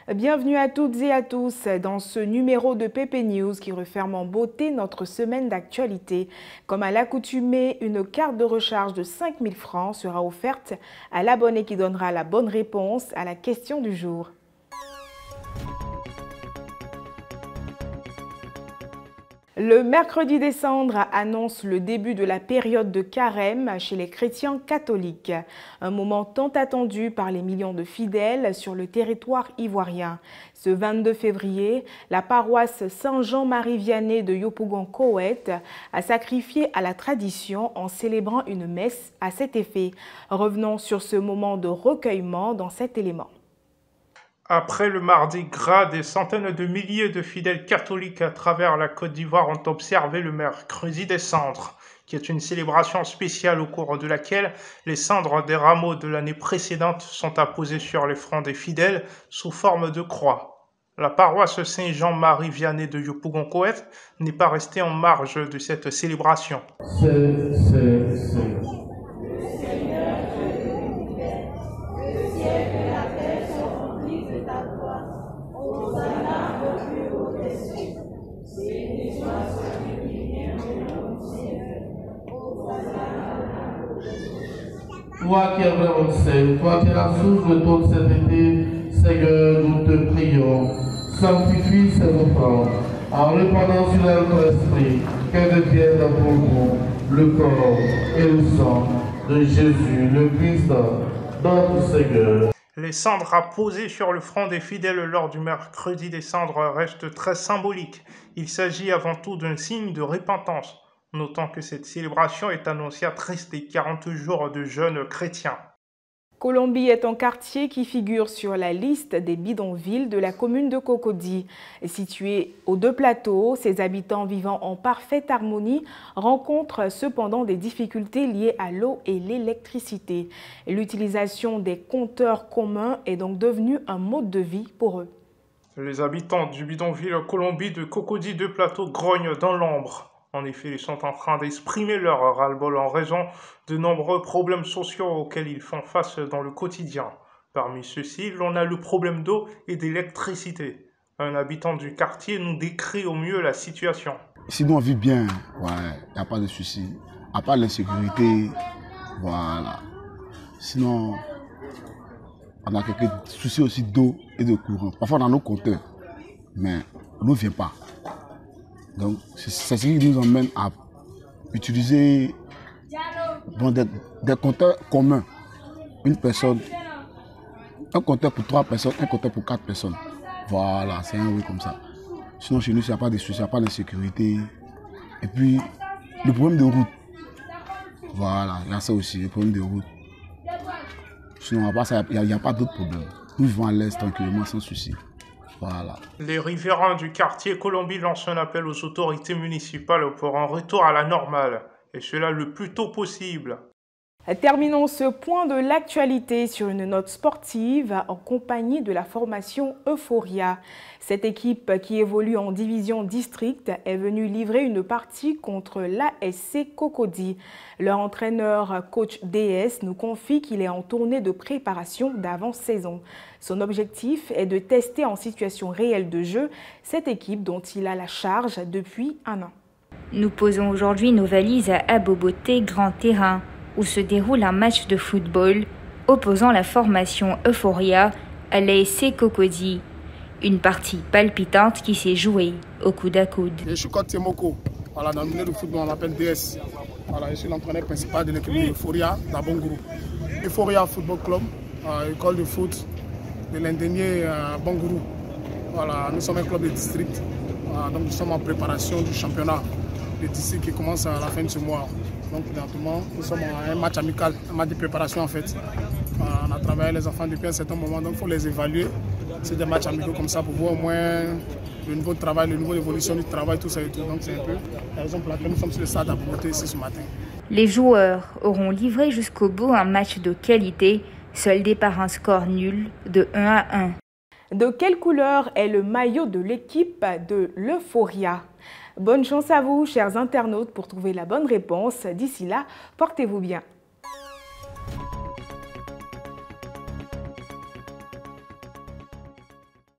Bienvenue à toutes et à tous dans ce numéro de PP News qui referme en beauté notre semaine d'actualité. Comme à l'accoutumée, une carte de recharge de 5 000 francs sera offerte à l'abonné qui donnera la bonne réponse à la question du jour. Le mercredi des Cendres annonce le début de la période de carême chez les chrétiens catholiques. Un moment tant attendu par les millions de fidèles sur le territoire ivoirien. Ce 22 février, la paroisse Saint-Jean-Marie Vianney de Yopougon-Koweït a sacrifié à la tradition en célébrant une messe à cet effet. Revenons sur ce moment de recueillement dans cet élément. Après le mardi gras, des centaines de milliers de fidèles catholiques à travers la Côte d'Ivoire ont observé le mercredi des Cendres, qui est une célébration spéciale au cours de laquelle les cendres des rameaux de l'année précédente sont apposées sur les fronts des fidèles sous forme de croix. La paroisse Saint-Jean-Marie Vianney de Yopougon-Koweït n'est pas restée en marge de cette célébration. Toi qui es vraiment Seigneur, toi qui es la source de toute cette été, Seigneur, nous te prions. Sanctifie ces offrandes en répandant sur elle ton esprit, qu'elle devienne pour nous le corps et le sang de Jésus, le Christ, notre Seigneur. Les cendres apposées sur le front des fidèles lors du mercredi des Cendres restent très symboliques. Il s'agit avant tout d'un signe de repentance. Notons que cette célébration est annonciatrice des 40 jours de jeûne chrétien. Colombie est un quartier qui figure sur la liste des bidonvilles de la commune de Cocody. Situé aux deux plateaux, ses habitants vivant en parfaite harmonie rencontrent cependant des difficultés liées à l'eau et l'électricité. L'utilisation des compteurs communs est donc devenue un mode de vie pour eux. Les habitants du bidonville Colombie de Cocody deux plateaux grognent dans l'ombre. En effet, ils sont en train d'exprimer leur ras-le-bol en raison de nombreux problèmes sociaux auxquels ils font face dans le quotidien. Parmi ceux-ci, l'on a le problème d'eau et d'électricité. Un habitant du quartier nous décrit au mieux la situation. Sinon, on vit bien, ouais, il n'y a pas de souci. À part l'insécurité, voilà. Sinon, on a quelques soucis aussi d'eau et de courant. Parfois, on a nos compteurs, mais l'eau ne vient pas. Donc, c'est ce qui nous emmène à utiliser des compteurs communs. Une personne, un compteur pour 3 personnes, un compteur pour 4 personnes. Voilà, c'est un oui comme ça. Sinon, chez nous, il n'y a pas de soucis, il n'y a pas d'insécurité. Et puis, le problème de route. Voilà, il y a ça aussi, le problème de route. Sinon, à part ça, il n'y a pas d'autres problèmes. Nous vivons à l'aise tranquillement, sans souci. Voilà. Les riverains du quartier Colombie lancent un appel aux autorités municipales pour un retour à la normale, et cela le plus tôt possible. Terminons ce point de l'actualité sur une note sportive en compagnie de la formation Euphoria. Cette équipe qui évolue en division district est venue livrer une partie contre l'ASC Cocody. Leur entraîneur, coach DS, nous confie qu'il est en tournée de préparation d'avant-saison. Son objectif est de tester en situation réelle de jeu cette équipe dont il a la charge depuis un an. Nous posons aujourd'hui nos valises à Aboboté Grand Terrain, où se déroule un match de football opposant la formation Euphoria à l'ASC Cocody. Une partie palpitante qui s'est jouée au coude à coude. Je suis coach Tiemoko. Voilà, dans le milieu du football, on m'appelle DS. Voilà, je suis l'entraîneur principal de l'équipe Euphoria d'Abonguru. Euphoria Football Club, école de foot de l'Indénié Bonguru. Voilà, nous sommes un club de district. Voilà, donc nous sommes en préparation du championnat de district qui commence à la fin de ce mois. Donc, nous sommes à un match amical, un match de préparation en fait. On a travaillé les enfants depuis un certain moment, donc il faut les évaluer. C'est des matchs amicaux comme ça pour voir au moins le niveau de travail, le niveau d'évolution du travail, tout ça et tout. Donc, c'est un peu la raison pour laquelle nous sommes sur le stade à Aboboté ici ce matin. Les joueurs auront livré jusqu'au bout un match de qualité, soldé par un score nul de 1-1. De quelle couleur est le maillot de l'équipe de l'Euphoria? Bonne chance à vous, chers internautes, pour trouver la bonne réponse. D'ici là, portez-vous bien.